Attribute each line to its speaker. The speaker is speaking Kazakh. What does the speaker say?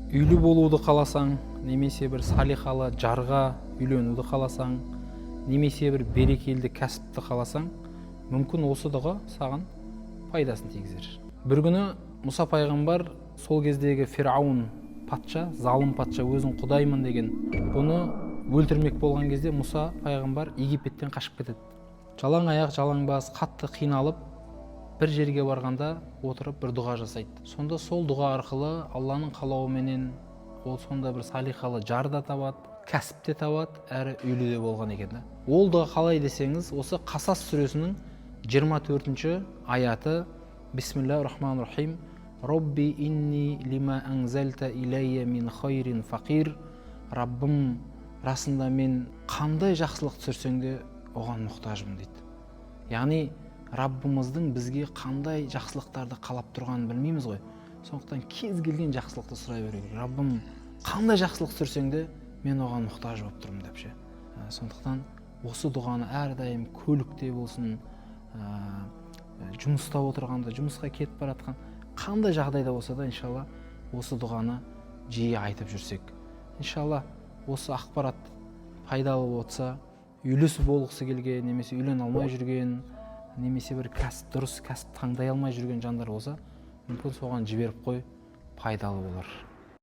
Speaker 1: үйлі болуды қаласаң, немесе бір салихалы жарға үйленуді қаласаң, немесе бір берекелі кәсіпті қаласаң, мүмкін осы дұға саған пайдасын тигізер. Бір күні Мұса пайғамбар сол кездегі Фирауын патша, залым патша, өзін құдаймын деген, бұны өлтірмек болған кезде Мұса пайғамбар Египеттен қашып кетеді. Жалаң аяқ, жалаң бас, қатты қиналып, бір жерге барғанда отырып бір дұға жасайды. Сонда сол дұға арқылы Алланың қалауыменен ол сонда бір салихалы жар да табады, кәсіп те табады, әрі үйлі де болған екен. Ол дұға қалай десеңіз, осы Қасас сүресінің 24-ші аяты: Бисмиллахир-рахманир-рахим. Робби инни лима анзалта илайя мин хайрин фақир. Раббым, расында мен қандай жақсылық түсірсең де оған мұқтажмын дейді. Яғни Раббымыздың бізге қандай жақсылықтарды қалап тұрғанын білмейміз ғой. Сондықтан кез келген жақсылықты сұрай беру керек. Раббым, қандай жақсылық түсірсең де мен оған мұқтаж болып тұрмын деп ше. Сондықтан осы дұғаны әрдайым көлікте болсын, жұмыста отырғанда, жұмысқа кетіп баратқан, қандай жағдайда болса да, иншалла, осы дұғаны жиі айтып жүрсек. Иншалла, осы ақпарат пайдалы болса, үйлесі болғысы келген, немесе үйлен алмай жүрген, немесе бір дұрыс кәсіп таңдай алмай жүрген жандар болса, мүмкін соған жіберіп қой, пайдалы болар.